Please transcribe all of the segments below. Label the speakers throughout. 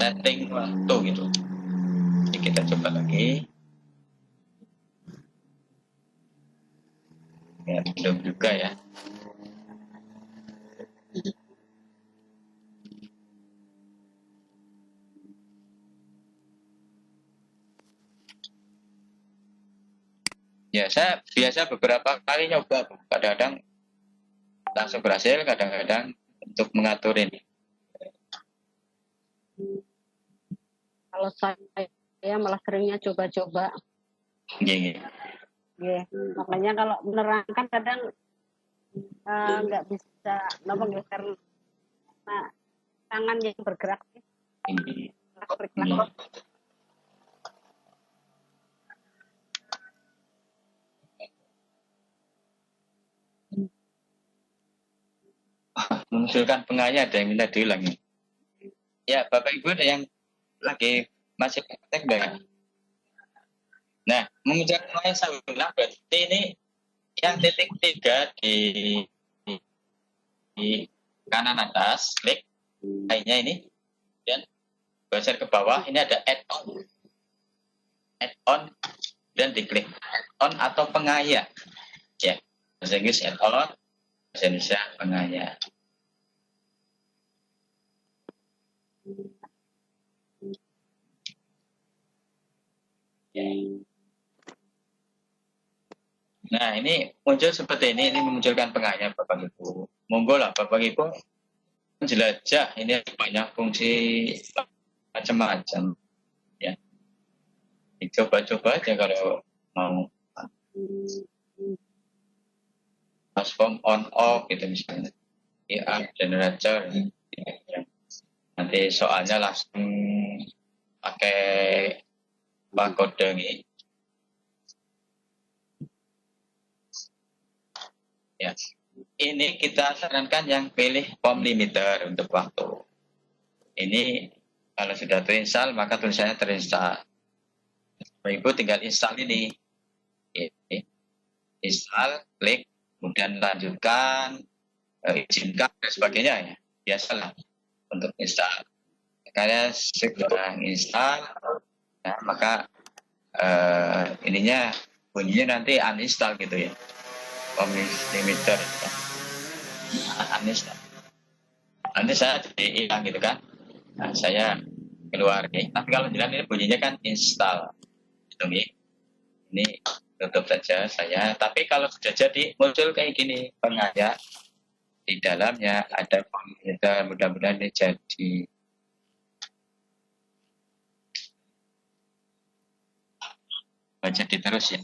Speaker 1: setting waktu gitu. Jadi kita coba lagi. Ya, belum juga ya. Ya, saya biasa beberapa kali nyoba, kadang-kadang langsung berhasil, kadang-kadang untuk mengatur ini.
Speaker 2: Kalau saya malah seringnya coba-coba.
Speaker 1: Gini.
Speaker 2: Yeah. Makanya kalau menerangkan kadang nggak bisa, kenapa nggak, karena tangan yang bergerak.
Speaker 1: Ini. Mengusulkan pengaya ada yang minta diulangi. Ya, Bapak Ibu ada yang lagi masih praktek enggak? Nah, mengucapkan pengaya saya ulang berarti ini yang titik 3 di kanan atas, klik lainnya ini, dan geser ke bawah, ini ada add-on, dan diklik add-on atau pengaya. Ya, bahasa Inggris add-on, bahasa Indonesia pengaya. Nah, ini muncul seperti ini memunculkan pengaya Bapak Ibu. Monggo lah Bapak Ibu menjelajah, ini banyak fungsi macam-macam. Ya, dicoba-coba aja kalau mau. Transform on off gitu misalnya. IR generator. Nanti soalnya langsung pakai kode ini. Ya. Ini kita sarankan yang pilih POM limiter untuk waktu. Ini kalau sudah terinstall maka tulisannya terinstall. Ibu tinggal install ini. Install, klik, kemudian lanjutkan, izinkan dan sebagainya ya. Biasalah untuk install. Karena sudah install, ya, maka ininya bunyinya nanti uninstall gitu ya. POM limiter. Ya. Uninstall. Nanti saya jadi hilang gitu kan. Nah, saya keluar nih. Tapi kalau jalan ini bunyinya kan install. Gitu nih. Ini tutup saja saya. Tapi kalau sudah jadi muncul kayak gini pengaya di dalamnya ada komputer, mudah-mudahan ini jadi. Jadi terus ya.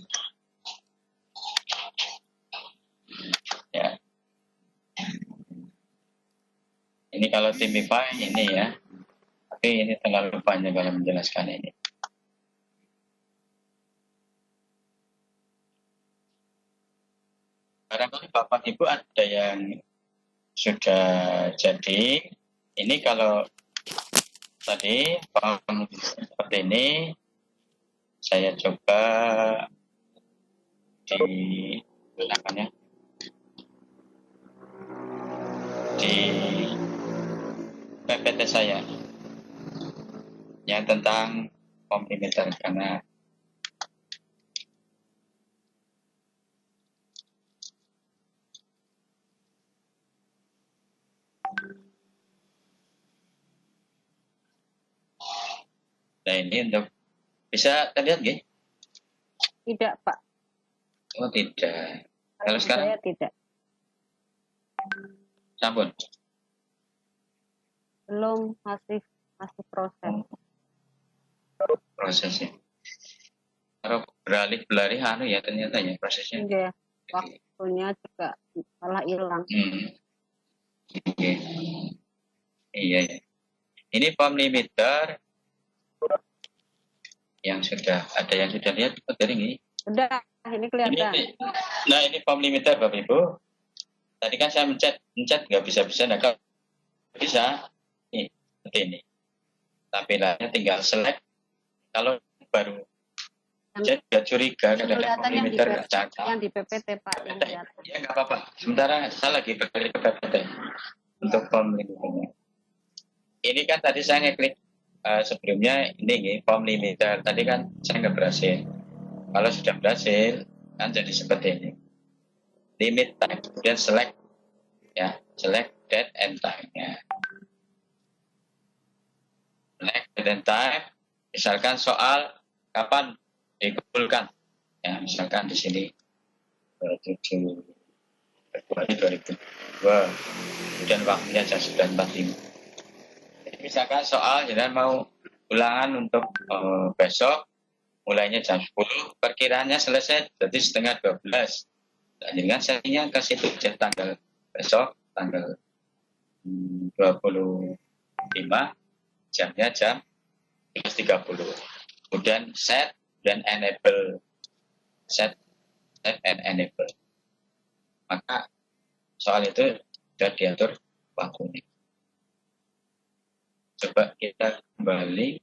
Speaker 1: Ya. Ini kalau Timify ini ya. Tapi ini terlalu panjang kalau menjelaskan ini. Barangkali Bapak Ibu ada yang sudah jadi. Ini kalau tadi seperti ini, saya coba di namanya di PPT saya yang tentang komplementer karena nah ini untuk bisa terlihat nggih?
Speaker 2: Tidak Pak.
Speaker 1: Oh tidak. Kalau sekarang
Speaker 2: saya tidak.
Speaker 1: Sampun.
Speaker 2: Belum, masih proses.
Speaker 1: Prosesnya. Kalau beralih ya ternyata ya prosesnya.
Speaker 2: Iya, waktunya juga malah hilang.
Speaker 1: Oke. Iya ya. Ini POM limiter yang sudah ada yang sudah lihat dari ini.
Speaker 2: Sudah, ini kelihatan.
Speaker 1: Nah ini POM limiter Bapak Ibu. Tadi kan saya mencet nggak bisa nah kalau bisa nih seperti ini. Tampilannya tinggal select. Kalau baru saya juga curiga kadang-kadang POM limiter cacat.
Speaker 2: Yang di PPT Pak.
Speaker 1: Ya nggak apa-apa. Sementara saya lagi berkali ke PPT untuk POM limiternya. Ini kan tadi saya ngeklik sebelumnya ini form limiter tadi kan saya nggak berhasil. Kalau sudah berhasil kan jadi seperti ini. Limit time, kemudian select ya, select date and time ya. Select date and time, misalkan soal kapan dikumpulkan ya, misalkan di sini 27 Februari 2002 kemudian waktunya jam 9.45. Jadi misalkan soal jadi mau ulangan untuk besok mulainya jam 10, perkiraannya selesai jadi setengah 12. Nah, jadi kan saya ke situ tanggal besok tanggal 25, jamnya jam 13.30. Kemudian set dan enable, set and enable. Maka soal itu sudah diatur waktunya. Coba kita kembali.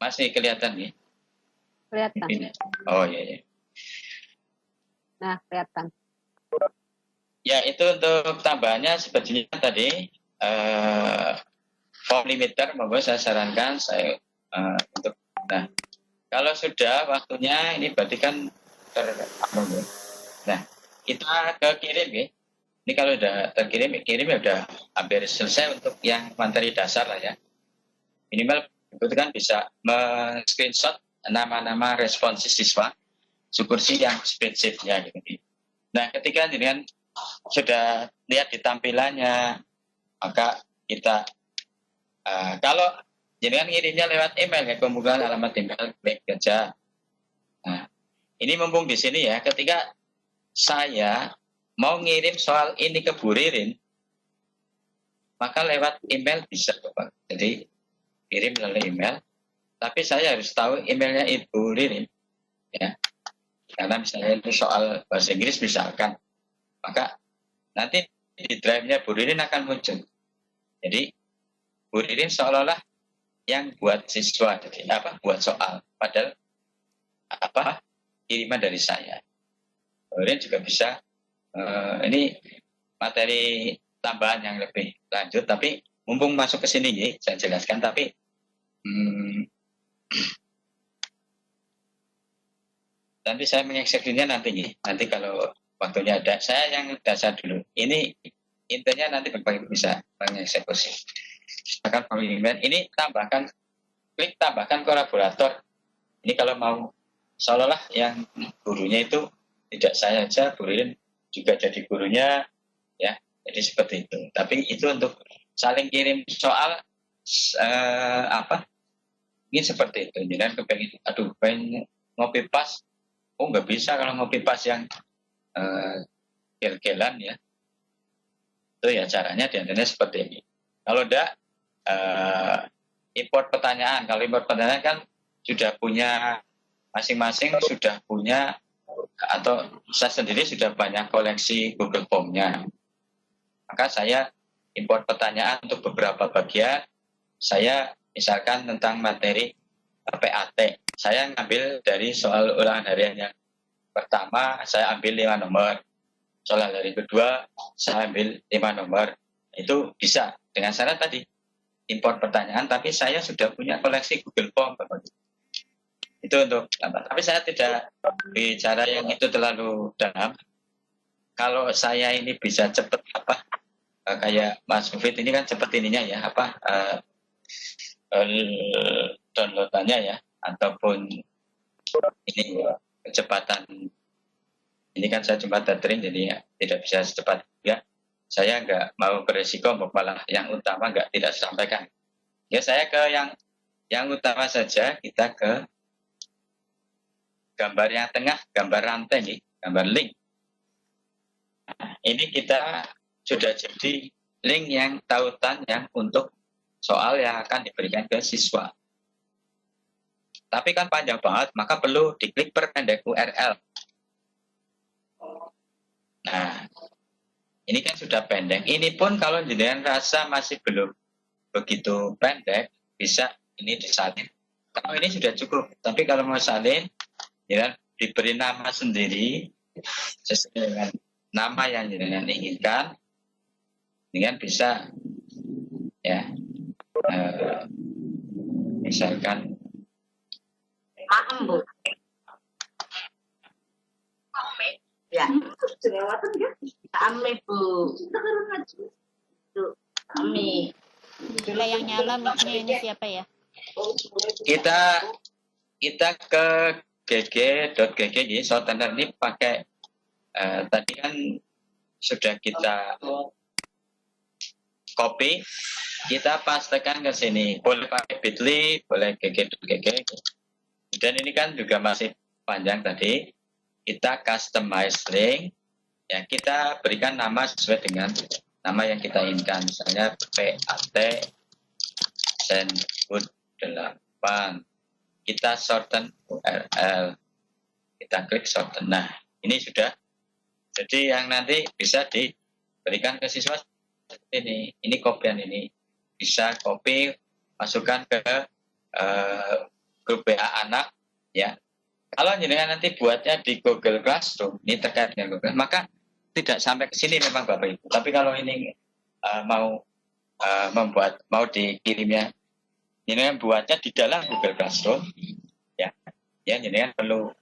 Speaker 1: Masih kelihatan nih?
Speaker 2: Kelihatan.
Speaker 1: Oh iya.
Speaker 2: Nah, kelihatan.
Speaker 1: Ya, itu untuk tambahannya sebetulnya tadi form limiter, monggo saya sarankan saya untuk. Nah, kalau sudah waktunya ini berarti kan nah, kita ke kirim ya. Ini kalau udah terkirim, kirim ya udah hampir selesai untuk yang materi dasar lah ya. Minimal itu kan bisa men-screenshot nama-nama responsi siswa, sukursi yang spesifiknya gitu. Nah, ketika dengan sudah lihat di tampilannya, maka kita kalau jenengan ngirimnya lewat email ya, pembukaan alamat email klik saja. Nah, ini mumpung di sini ya, ketika saya mau ngirim soal ini ke Bu Ririn, maka lewat email bisa Bapak. Jadi kirim melalui email, tapi saya harus tahu emailnya Ibu Ririn ya. Karena misalnya itu soal bahasa Inggris misalkan, maka nanti di drive-nya Bu Ririn akan muncul. Jadi Bu Ririn seolah-olah yang buat siswa, jadi buat soal, padahal kiriman dari saya. Bu Ririn juga bisa ini materi tambahan yang lebih lanjut, tapi mumpung masuk ke sini ya, saya jelaskan. Tapi nanti saya mengeksekusinya nanti kalau waktunya ada. Saya yang dasar dulu. Ini intinya nanti Bapak Ibu bisa mengeksekusi. Misalkan pemilihan ini klik tambahkan kolaborator. Ini kalau mau seolah-olah yang gurunya itu tidak saya saja, Bu Ririn juga jadi gurunya ya. Jadi seperti itu. Tapi itu untuk saling kirim soal ini seperti itu. Jangan kepengen pengen ngopi pas. Oh, nggak bisa kalau ngopi pas yang gel-gelan ya. Itu ya caranya diantaranya seperti ini. Kalau enggak import pertanyaan. Kalau import pertanyaan kan sudah punya masing-masing, sudah punya, atau saya sendiri sudah banyak koleksi Google Form-nya. Maka saya import pertanyaan untuk beberapa bagian. Saya misalkan tentang materi PAT. Saya ngambil dari soal ulangan harian yang pertama, saya ambil 5 nomor. Soal hari kedua, saya ambil 5 nomor. Itu bisa dengan syarat tadi import pertanyaan, tapi saya sudah punya koleksi Google Form. Itu untuk tapi saya tidak bicara yang itu terlalu dalam. Kalau saya ini bisa cepat kayak Mas Mufid ini kan cepat ininya ya downloadannya ya, ataupun ini kecepatan ini kan saya cuma tethering, jadi ya, tidak bisa secepat ya. Saya nggak mau beresiko malah yang utama tidak sampaikan. Ya saya ke yang utama saja. Kita ke gambar yang tengah, gambar rantai nih, gambar link. Nah, ini kita sudah jadi link yang tautan yang untuk soal yang akan diberikan ke siswa. Tapi kan panjang banget, maka perlu diklik perpendek URL. Nah, ini kan sudah pendek. Ini pun kalau jenengan rasa masih belum begitu pendek, bisa ini disalin. Kalau ini sudah cukup, tapi kalau mau salin, ya diberi nama sendiri sesuai dengan nama yang jenengan inginkan, dengan bisa eh, misalkan
Speaker 2: Maem, Bu. Ya. Ame, Bu. Ame.
Speaker 3: Bila yang nyala mic-nya ini siapa ya?
Speaker 1: kita ke gg.gg ini shortener ini pakai tadi kan sudah kita copy, kita pastekan ke sini. Boleh pakai bit.ly, boleh gg.gg. Dan ini kan juga masih panjang tadi. Kita customize link, ya kita berikan nama sesuai dengan nama yang kita inginkan. Misalnya PAT Zenboot 8. Kita shorten URL. Kita klik shorten. Nah, ini sudah. Jadi yang nanti bisa diberikan ke siswa seperti ini. Ini kopian ini. Bisa copy, masukkan ke grup WA anak, ya. Kalau jenengan nanti buatnya di Google Classroom, ini terkait dengan Google, maka tidak sampai ke sini memang Bapak Ibu. Tapi kalau ini mau dikirimnya, jenengan buatnya di dalam Google Classroom, ya jenengan perlu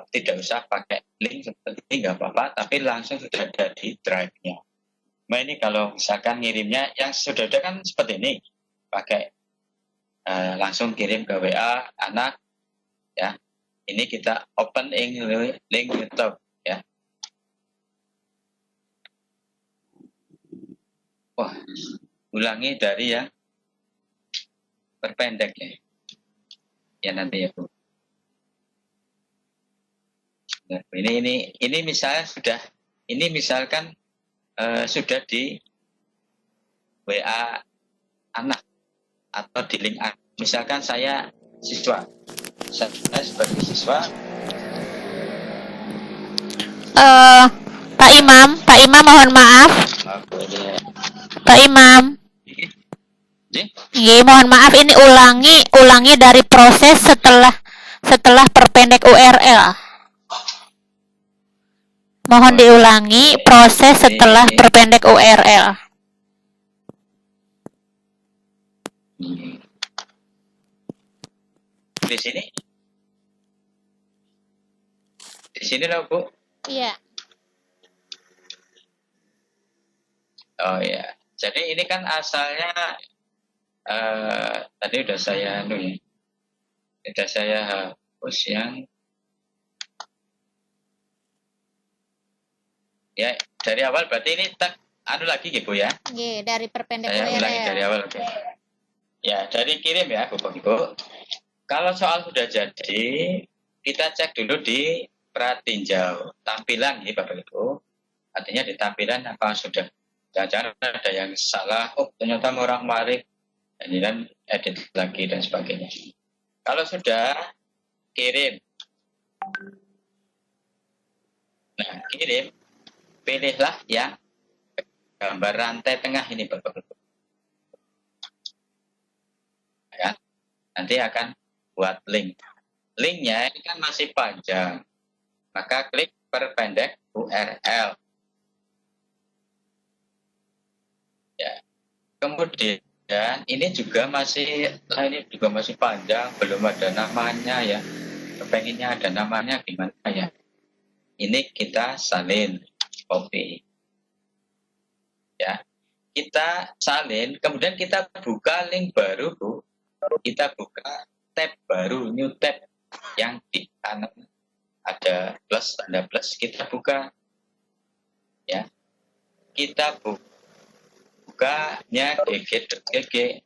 Speaker 1: tidak usah pakai link seperti ini, nggak apa-apa, tapi langsung sudah ada di drive-nya. Nah ini kalau misalkan ngirimnya yang sudah ada kan seperti ini, pakai langsung kirim ke WA anak. Ya, ini kita open link YouTube, ya. Wah, ulangi dari yang perpendek ya. Ya nanti ya Bu. Nah, ini misalnya sudah, ini misalkan sudah di WA anak atau di link anak. Misalkan saya siswa. Saya sebagai siswa.
Speaker 3: Pak Imam mohon maaf. Pak Imam. Iya, mohon maaf ini ulangi dari proses setelah perpendek URL. Mohon diulangi proses setelah perpendek URL.
Speaker 1: Di sini loh Bu.
Speaker 3: Iya.
Speaker 1: Oh ya, jadi ini kan asalnya tadi udah saya hapus yang ya dari awal, berarti ini lagi gitu ya.
Speaker 3: Iya, dari perpendek
Speaker 1: saya
Speaker 3: URL.
Speaker 1: ulangi dari awal, oke. Ya, dari kirim ya Bapak Ibu. Kalau soal sudah jadi, kita cek dulu di pratinjau tampilan ya Bapak Ibu. Artinya di tampilan apa sudah, jangan ada yang salah, oh ternyata orang marik, dan edit lagi dan sebagainya. Kalau sudah kirim, nah kirim, pilihlah yang gambar rantai tengah ini Bapak Ibu. Ya, nanti akan buat link. Linknya ini kan masih panjang, maka klik perpendek URL. Ya, kemudian ini juga masih panjang, belum ada namanya ya. Kepenginnya ada namanya gimana ya? Ini kita salin, copy. Ya, kita salin, kemudian kita buka link baru Bu. Kita buka tab baru, new tab yang di kanan ada plus, tanda plus, kita buka. Ya, kita bukanya gg.gg.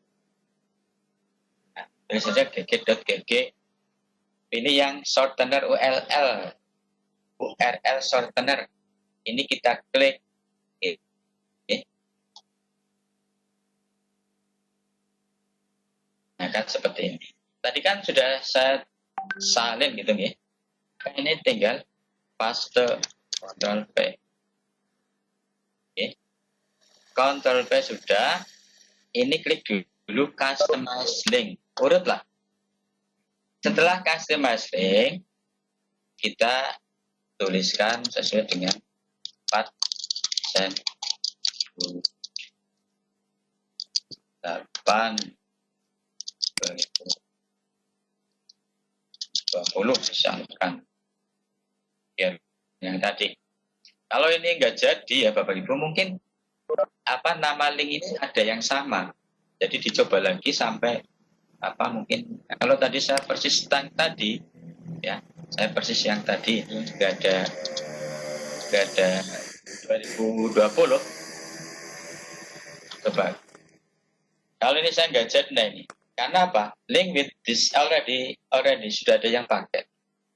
Speaker 1: Nah, tulis saja gg.gg. Ini yang shortener URL shortener. Ini kita klik. Nah kan seperti ini. Tadi kan sudah saya salin gitu ya. Ini tinggal paste, Ctrl V. Oke. Ctrl V sudah. Ini klik dulu customize link. Urutlah. Setelah customize link, kita tuliskan sesuai dengan 4 sen. 2020 misalkan ya, yang tadi. Kalau ini enggak jadi ya Bapak Ibu, mungkin nama link ini ada yang sama. Jadi dicoba lagi sampai mungkin kalau tadi saya persis tadi ya, saya persis yang tadi itu enggak ada 2020. Coba. Kalau ini saya enggak jadi, nah ini. Karena apa? Link with this already sudah ada yang pakai.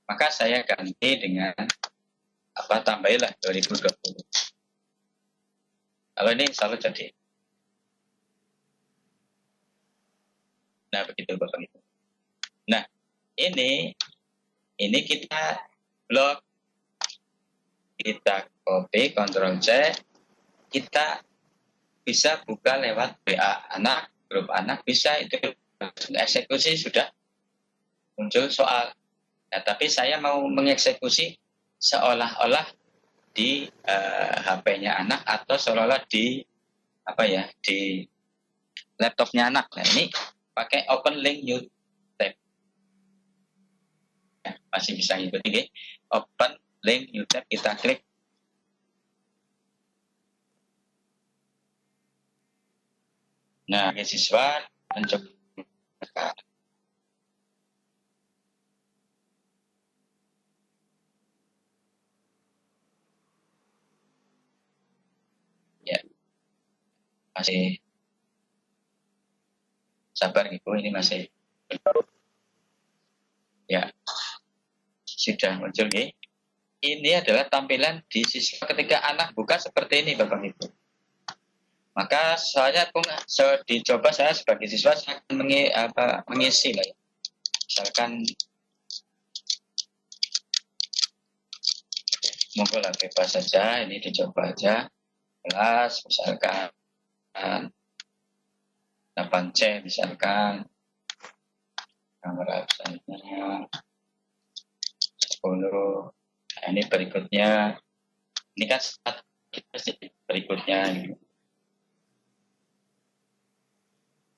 Speaker 1: Maka saya ganti dengan tambahilah 2020. Kalau ini selalu jadi. Nah, begitu Bapak Ibu. Nah, ini kita blok, kita copy, Ctrl C, kita bisa buka lewat WA anak, grup anak, bisa itu eksekusi sudah muncul soal. Nah, tapi saya mau mengeksekusi seolah-olah di HP-nya anak atau seolah-olah di di laptopnya anak. Nah, ini pakai open link new tab. Ya, masih bisa ngikutin ya. Open link new tab, kita klik. Nah, siswa mencoba. Ya, masih sabar Ibu, ini masih ya sudah muncul ya. Ini adalah tampilan di siswa ketika anak buka seperti ini Bapak Ibu. Maka saya dicoba, saya sebagai siswa saya akan mengisi lah ya. Misalkan monggo lah bebas saja, ini dicoba aja. Kelas misalkan 8C misalkan, nomor absennya 10. Nah, ini berikutnya, ini kan berikutnya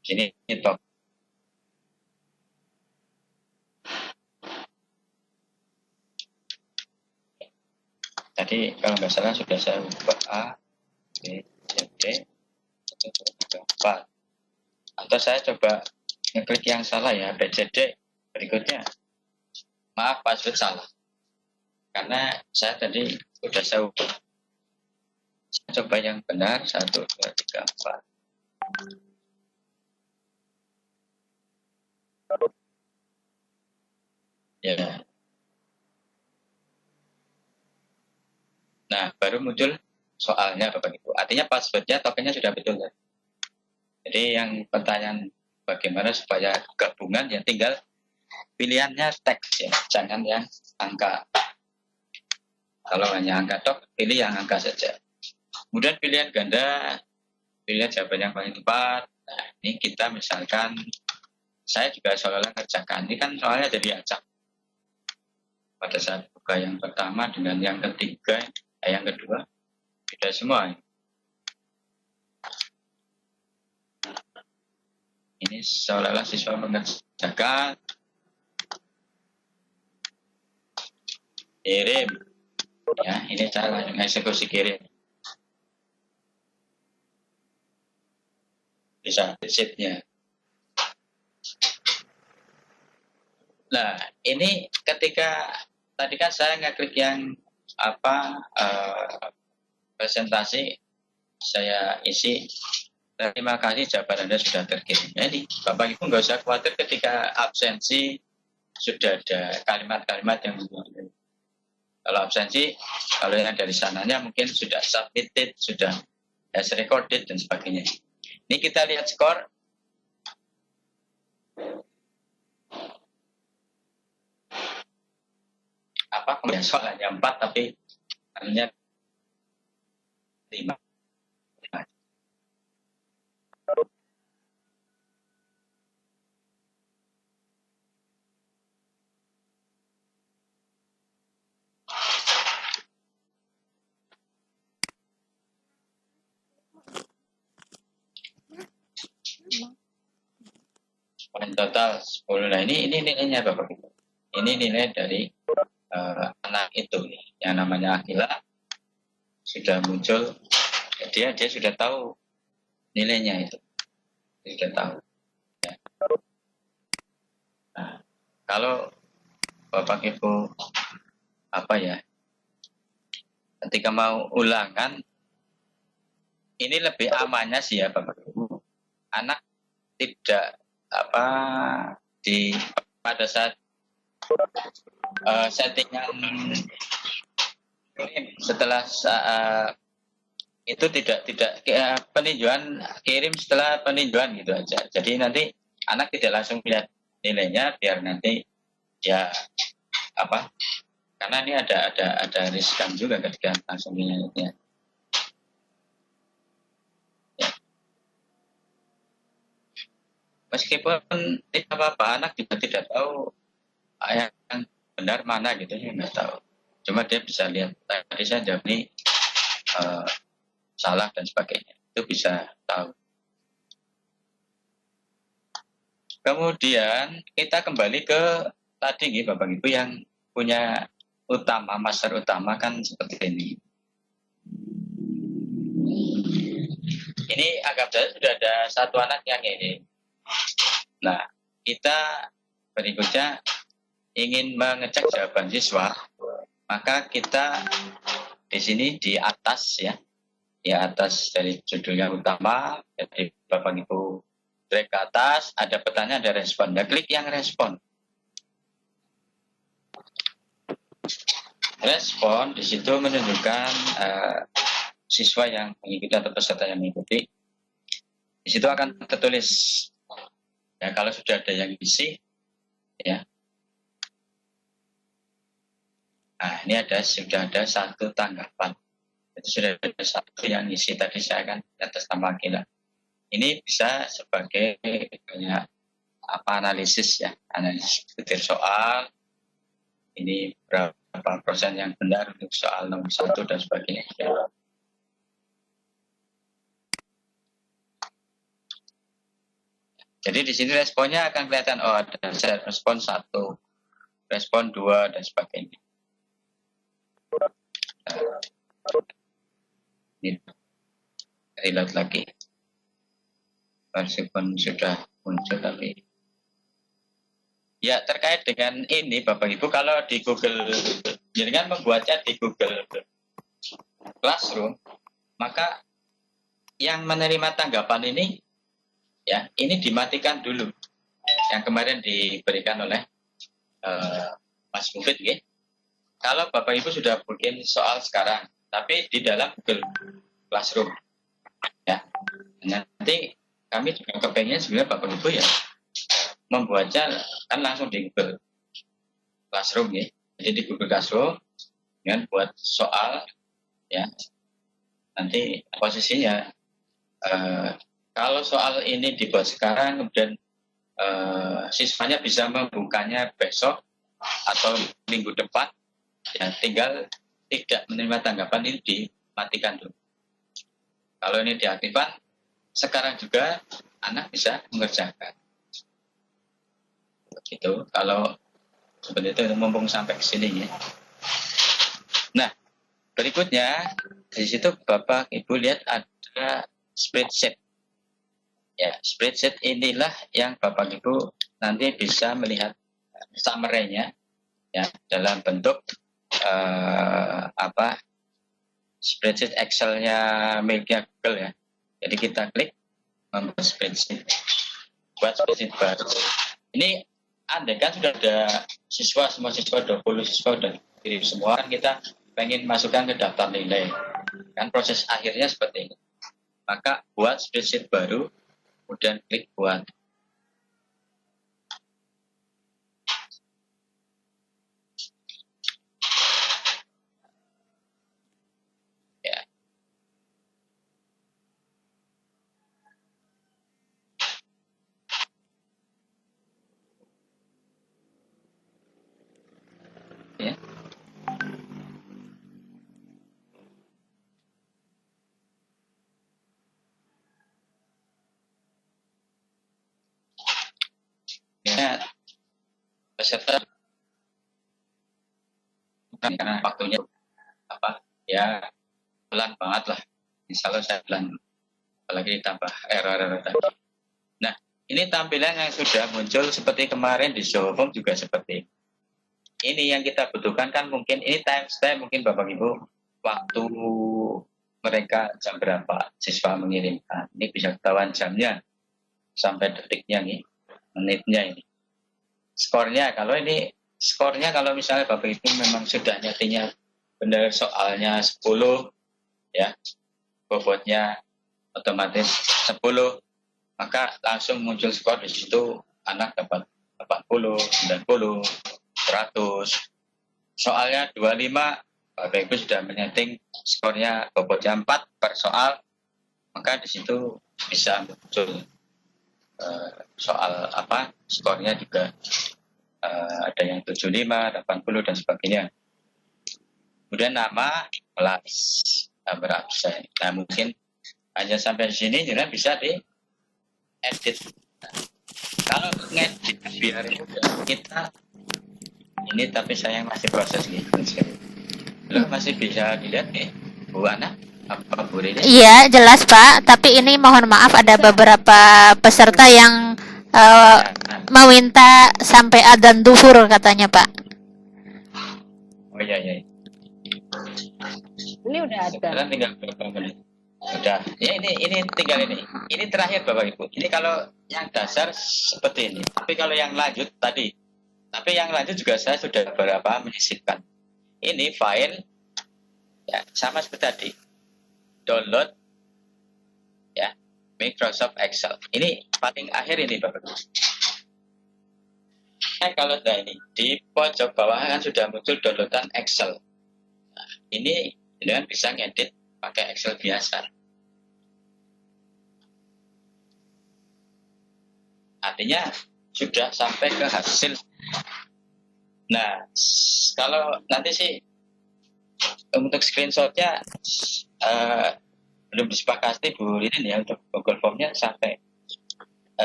Speaker 1: ini top. Tadi kalau nggak salah sudah saya ubah A, B, C, D, 1, 2, 3, 4. Atau saya coba ngeklik yang salah ya, B, C, D. Berikutnya, maaf password salah. Karena saya tadi sudah saya ubah. Saya coba yang benar, 1, 2, 3, 4. Ya. Nah, baru muncul soalnya Bapak Ibu. Artinya passwordnya, tokennya sudah betul. Ya? Jadi yang pertanyaan bagaimana supaya gabungan, ya tinggal pilihannya teks ya, jangan yang angka. Kalau hanya angka tok, pilih yang angka saja. Kemudian pilihan ganda, pilihan jawaban yang paling tepat. Nah, ini kita misalkan, saya juga seolah-olah kerjakan. Ini kan soalnya jadi acak. Pada saat buka yang pertama dengan yang ketiga, yang kedua, beda semua. Ini seolah-olah siswa mengerjakan. Kirim. Ya, ini cara eksekusi kirim. Bisa sheet-nya. Nah, ini ketika tadi kan saya ngeklik yang presentasi, saya isi. Terima kasih, jawaban Anda sudah terkirim. Jadi Bapak Ibu nggak usah khawatir ketika absensi sudah ada kalimat-kalimat yang kalau absensi, kalau yang dari sananya mungkin sudah submitted, sudah has recorded dan sebagainya. Ini kita lihat skor. Kemudian soalnya 4 tapi hanya 5. poin total 10. Nah, ini nilainya Bapak Ibu. Ini nilai dari anak itu nih, yang namanya Akila sudah muncul. Dia sudah tahu nilainya itu. Dia sudah tahu. Ya. Nah, kalau Bapak Ibu ketika mau ulangan, ini lebih amannya sih ya Bapak Ibu. Anak tidak pada saat settingan setelah itu tidak peninjauan kirim setelah peninjauan gitu aja. Jadi nanti anak tidak langsung lihat nilainya, biar nanti ya karena ini ada riskan juga ketika langsung nilainya. Ya. Meskipun tidak apa-apa, anak juga tidak tahu yang benar mana gitu, ya nggak tahu. Cuma dia bisa lihat tadi saya jawab ini salah dan sebagainya, itu bisa tahu. Kemudian kita kembali ke tadi nih Bapak Ibu yang punya master utama kan seperti ini. Ini anggap saja sudah ada satu anak yang ini. Nah, kita berikutnya ingin mengecek jawaban siswa, maka kita di sini di atas ya, di atas dari judulnya utama, jadi Bapak Ibu drag ke atas, ada pertanyaan, ada respon. Nah, klik yang respon. Respon di situ menunjukkan siswa yang mengikuti atau peserta yang mengikuti. Di situ akan tertulis. Ya, kalau sudah ada yang isi, ya. Nah, ini sudah ada satu tanggapan. Itu sudah ada satu yang isi tadi saya kan atas nama Akila. Ini bisa sebagai analisis ya, analisis butir soal. Ini berapa persen yang benar untuk soal nomor 1 dan sebagainya. Jadi di sini responnya akan kelihatan, ada respon 1, respon 2 dan sebagainya. Ini reload lagi. Meskipun sudah muncul tapi ya terkait dengan ini Bapak Ibu, kalau di Google jangan membuatnya di Google Classroom, maka yang menerima tanggapan ini ya ini dimatikan dulu, yang kemarin diberikan oleh Mas Mufid ya. Kalau Bapak Ibu sudah bikin soal sekarang tapi di dalam Google Classroom ya, nanti kami juga kepengen sebenarnya Bapak Ibu ya membuatnya kan langsung di Google Classroom ya. Jadi di Google Classroom dengan buat soal ya. Nanti posisinya kalau soal ini dibuat sekarang, kemudian siswanya bisa membukanya besok atau minggu depan, ya tinggal tidak menerima tanggapan ini dimatikan dulu. Kalau ini diaktifkan, sekarang juga anak bisa mengerjakan. Gitu. Kalau seperti itu mumpung sampai ke sini ya. Nah, berikutnya di situ Bapak Ibu lihat ada spreadsheet. Ya, spreadsheet inilah yang Bapak Ibu nanti bisa melihat summary-nya ya dalam bentuk spreadsheet Excel-nya miliknya Google ya. Jadi kita klik membuat spreadsheet, buat spreadsheet baru. Ini andai kan sudah ada semua siswa 20 siswa sudah kirim semua, kan kita pengen masukkan ke daftar nilai. Kan proses akhirnya seperti ini. Maka buat spreadsheet baru, kemudian klik buat. Ya. Ya. peserta karena waktunya apa ya pelan banget lah. Insya Allah saya pelan, apalagi ditambah error tadi. Nah, ini tampilan yang sudah muncul seperti kemarin di show home juga seperti ini. Yang kita butuhkan kan mungkin ini timestamp, mungkin Bapak Ibu waktu mereka jam berapa siswa mengirimkan. Ini bisa ketahuan jamnya sampai detiknya nih, menitnya ini. Skornya kalau misalnya Bapak Ibu memang sudah nyatinya benar soalnya 10 ya, bobotnya otomatis 10, maka langsung muncul skor di situ, anak dapat 80, 90, 100. Soalnya 25, Bapak Ibu sudah menyeting skornya bobotnya 4 per soal, maka di situ bisa muncul soal apa skornya juga ada yang 75, 80 dan sebagainya. Kemudian nama, kelas, berabsen. Nah mungkin hanya sampai sini juga bisa di edit. Nah, kalau ngedit biar kita ini, tapi saya masih proses nih. Belum masih bisa dilihat nih Bu Ana apa Bu Rini?
Speaker 3: Iya, jelas Pak. Tapi ini mohon maaf ada beberapa peserta yang meminta sampai adzan duhur katanya Pak.
Speaker 1: Oh iya.
Speaker 2: Ini udah ada.
Speaker 1: Sekarang tinggal berapa menit? Udah. Ya ini tinggal ini. Ini terakhir Bapak Ibu. Ini kalau yang dasar seperti ini. Tapi kalau yang lanjut tadi. Tapi yang lanjut juga saya sudah beberapa menyisipkan. Ini file ya sama seperti tadi. Download ya Microsoft Excel. Ini paling akhir ini Bapak Ibu. Kalau sudah ini di pojok bawah kan sudah muncul downloadan Excel. Nah, ini dengan bisa ngedit pakai Excel biasa. Artinya sudah sampai ke hasil. Nah, kalau nanti sih untuk screenshotnya belum disepakati Bu Linin ya untuk Google Form-nya sampai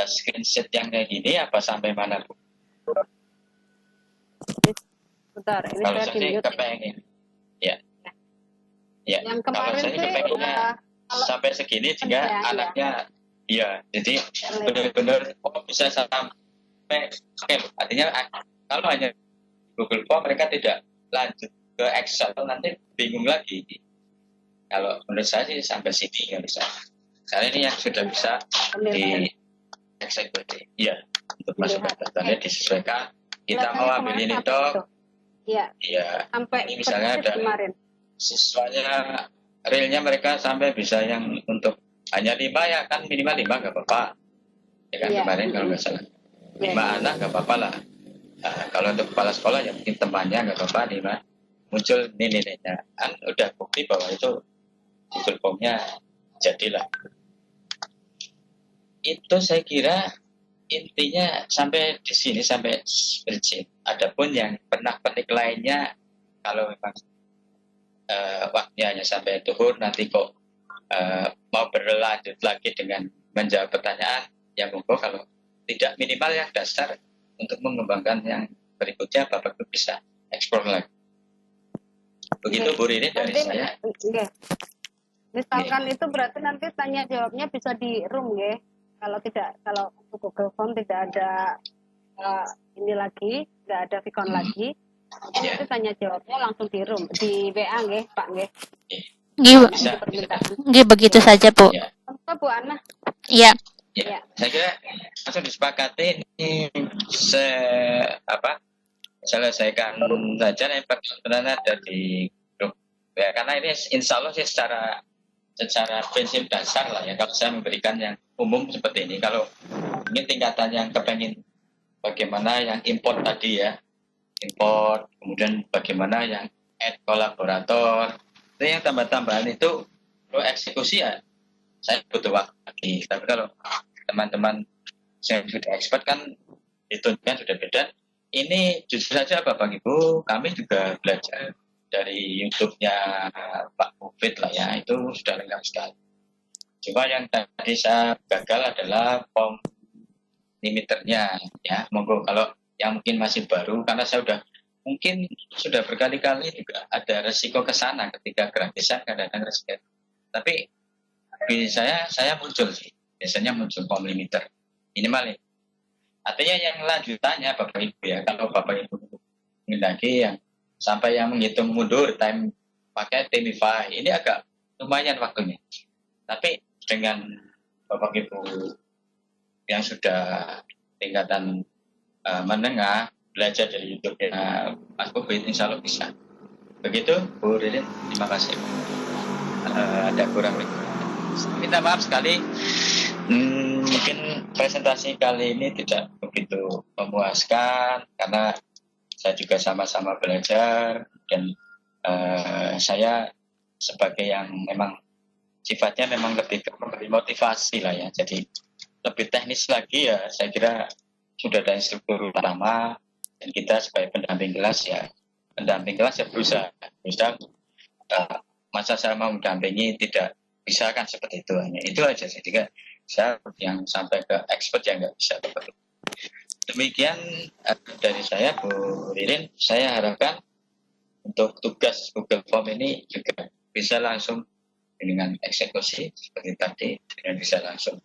Speaker 1: screenshot yang kayak gini apa sampai mana Bu?
Speaker 2: Bentar, ini
Speaker 1: Kalau
Speaker 2: saya
Speaker 1: saya sih
Speaker 2: di-mute.
Speaker 1: kepengen, ya.
Speaker 2: Yang
Speaker 1: Kalau
Speaker 2: kemarin
Speaker 1: saya
Speaker 2: sih
Speaker 1: kepengennya
Speaker 2: kalau
Speaker 1: sampai segini jika
Speaker 2: ya.
Speaker 1: anaknya, ya, jadi benar-benar bisa sampai, oke, artinya kalau hanya Google Form mereka tidak lanjut ke Excel nanti bingung lagi. Kalau menurut saya sih sampai sini nggak bisa. Karena ini yang sudah bisa di eksekusi, ya, untuk masukkan datanya disesuaikan. Kita mau ambil ini dok,
Speaker 2: Iya,
Speaker 1: ya,
Speaker 2: sampai
Speaker 1: ini misalnya ada
Speaker 2: kemarin.
Speaker 1: siswanya realnya mereka sampai bisa yang untuk hanya 5 ya kan, minimal 5 nggak apa-apa ya kan.
Speaker 2: Iya.
Speaker 1: Kemarin kalau nggak salah 5 anak nggak apa-apa lah. Nah, kalau untuk kepala sekolah ya mungkin temannya nggak apa-apa, 5 muncul nilainya kan udah bukti bahwa itu Google Form-nya jadilah. Itu saya kira intinya sampai di sini, sampai spreadsheet. Adapun yang pernak-pernik lainnya kalau memang waktunya hanya sampai duhur, nanti kok mau berlanjut lagi dengan menjawab pertanyaan, ya monggo. Kalau tidak, minimal yang dasar untuk mengembangkan yang berikutnya Bapak Ibu bisa eksplor lagi. Begitu Bu Rini dari
Speaker 2: Nanti,
Speaker 1: saya.
Speaker 2: Misalkan itu berarti nanti tanya jawabnya bisa di room ya. Kalau untuk Google Form tidak ada ini lagi, tidak ada Vicon lagi. Nanti tanya jawabnya langsung di room, di WA nggih, Pak nggih.
Speaker 1: Bisa.
Speaker 3: Nggih, begitu saja, Bu.
Speaker 1: Ya.
Speaker 2: Apa Bu Ana?
Speaker 3: Iya.
Speaker 1: Ya, saya kira langsung disepakati ini selesaikan saja yang pertanyaan dari grup ya, karena ini insya Allah sih secara prinsip dasar lah ya, kalau saya memberikan yang umum seperti ini. Kalau ini tingkatan yang kepengen bagaimana yang import tadi ya, import, kemudian bagaimana yang add kolaborator, itu yang tambah-tambahan itu perlu eksekusi ya, saya butuh waktu lagi. Tapi kalau teman-teman yang sudah expert kan hitungnya sudah beda. Ini jujur saja Bapak Ibu, kami juga belajar dari YouTube-nya Pak Mufid lah ya, itu sudah lengkap sekali. Cuma yang tadi saya gagal adalah form limiternya ya. Monggo kalau yang mungkin masih baru, karena saya mungkin sudah berkali-kali juga ada resiko ke sana ketika gratisan kadang-kadang resiko. Tapi di saya muncul sih, biasanya muncul form limiter minimal ya. Artinya yang lanjutannya Bapak Ibu ya, kalau Bapak Ibu menghendaki yang sampai yang menghitung mundur time pakai Timify ini agak lumayan waktunya. Tapi dengan Bapak Ibu yang sudah tingkatan menengah belajar dari YouTube-nya Mas Bubit, insya Allah bisa. Begitu Bu Ririn, terima kasih. Ada kurang lebih. Minta maaf sekali, mungkin presentasi kali ini tidak begitu memuaskan karena saya juga sama-sama belajar dan saya sebagai yang memang sifatnya memang lebih ke memberi motivasi lah ya. Jadi lebih teknis lagi ya, saya kira sudah ada instruktur utama dan kita sebagai pendamping kelas ya berusaha masa saya mau mendampingi tidak bisa kan seperti itu, hanya itu aja. Jadi saya yang sampai ke expert yang nggak bisa seperti itu. Demikian dari saya Bu Ririn, saya harapkan untuk tugas Google Form ini juga bisa langsung dengan eksekusi seperti tadi, dengan bisa langsung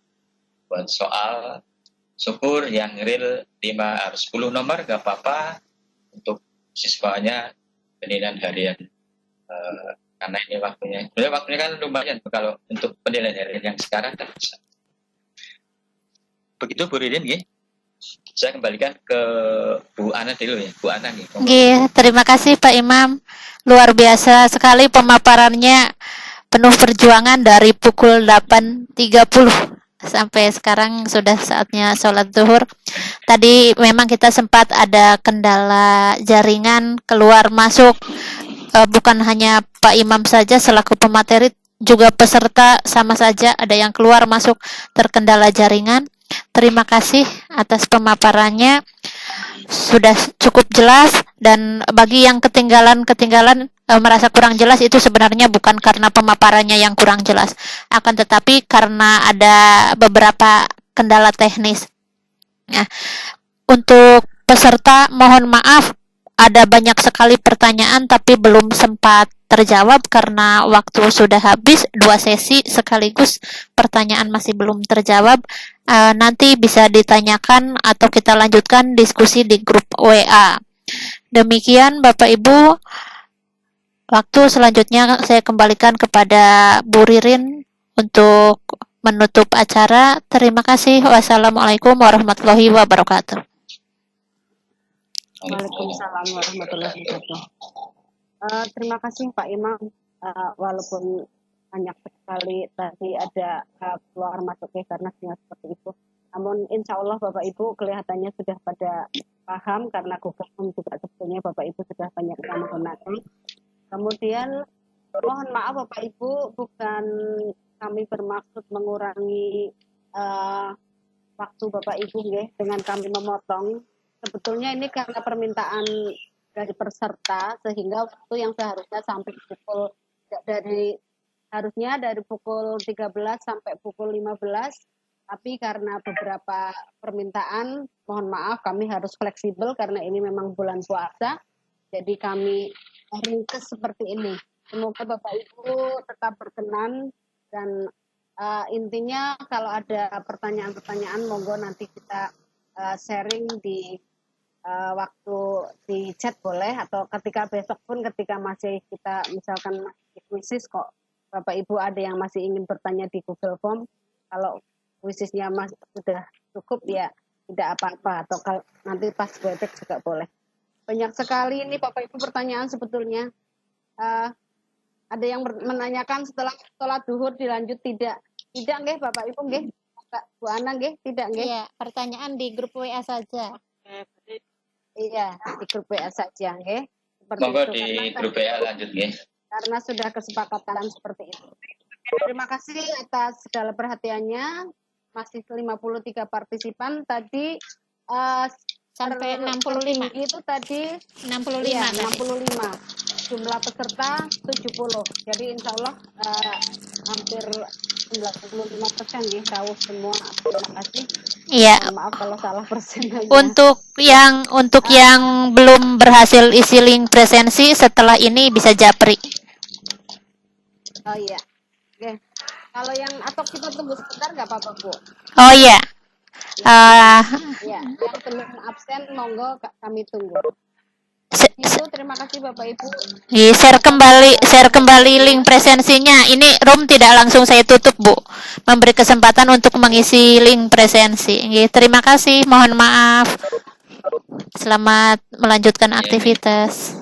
Speaker 1: buat soal syukur yang real 5 harus 10 nomor nggak apa-apa untuk siswanya penilaian harian karena ini waktunya kan lumayan kalau untuk penilaian harian yang sekarang kan bisa. Begitu Bu Ririn ya. Saya kembalikan ke Bu Ana dulu ya, Bu Ana nih.
Speaker 3: Terima kasih Pak Imam, luar biasa sekali pemaparannya, penuh perjuangan dari pukul 8.30 sampai sekarang sudah saatnya sholat zuhur. Tadi memang kita sempat ada kendala jaringan keluar masuk, bukan hanya Pak Imam saja selaku pemateri, juga peserta sama saja ada yang keluar masuk terkendala jaringan. Terima kasih atas pemaparannya, sudah cukup jelas, dan bagi yang ketinggalan merasa kurang jelas itu sebenarnya bukan karena pemaparannya yang kurang jelas, akan tetapi karena ada beberapa kendala teknis. Nah, untuk peserta mohon maaf ada banyak sekali pertanyaan tapi belum sempat terjawab karena waktu sudah habis, 2 sesi sekaligus pertanyaan masih belum terjawab. Nanti bisa ditanyakan atau kita lanjutkan diskusi di grup WA. Demikian Bapak Ibu, waktu selanjutnya saya kembalikan kepada Bu Ririn untuk menutup acara. Terima kasih. Wassalamualaikum warahmatullahi wabarakatuh.
Speaker 2: Waalaikumsalam warahmatullahi wabarakatuh. Terima kasih Pak Imam, walaupun banyak sekali tadi ada keluar masuk karena seperti itu. Namun insya Allah Bapak Ibu kelihatannya sudah pada paham karena Google Form juga sebetulnya Bapak Ibu sudah banyak yang menggunakan. Kemudian mohon maaf Bapak Ibu, bukan kami bermaksud mengurangi waktu Bapak Ibu dengan kami memotong. Sebetulnya ini karena permintaan dari peserta sehingga waktu yang seharusnya sampai dari pukul 13 sampai pukul 15, tapi karena beberapa permintaan, mohon maaf kami harus fleksibel karena ini memang bulan puasa, jadi kami ringkas seperti ini. Semoga Bapak Ibu tetap berkenan dan intinya kalau ada pertanyaan-pertanyaan monggo nanti kita sharing di waktu di chat boleh, atau ketika besok pun ketika masih kita misalkan masih kuisis kok Bapak Ibu ada yang masih ingin bertanya di Google Form, kalau kuisisnya sudah cukup ya tidak apa-apa, atau kalau nanti pas webex juga boleh. Banyak sekali ini Bapak Ibu pertanyaan sebetulnya. Ada yang menanyakan setelah sholat zuhur dilanjut tidak nggih Bapak Ibu nggih, Bu Ana nggih tidak nggih?
Speaker 3: Iya, pertanyaan di grup WA saja.
Speaker 2: Iya, di grup WA saja nggih.
Speaker 1: Monggo di grup WA lanjut nggih.
Speaker 2: Karena sudah kesepakatan seperti itu. Terima kasih atas segala perhatiannya. Masih 53 partisipan tadi
Speaker 3: sampai 65.
Speaker 2: Itu tadi
Speaker 3: 65.
Speaker 2: Iya, 65. Jumlah peserta 70. Jadi insya Allah hampir 95% nggih rawuh semua. Terima kasih.
Speaker 3: Iya.
Speaker 2: Maaf kalau salah persennya.
Speaker 3: Untuk yang belum berhasil isi link presensi setelah ini bisa japri.
Speaker 2: Oh iya. Oke. Kalau yang atau kita tunggu sebentar nggak apa-apa Bu?
Speaker 3: Oh iya.
Speaker 2: Ya, yang belum absen monggo kami tunggu. Itu terima kasih Bapak Ibu.
Speaker 3: Share kembali link presensinya. Ini room tidak langsung saya tutup, Bu. Memberi kesempatan untuk mengisi link presensi. Terima kasih. Mohon maaf. Selamat melanjutkan aktivitas.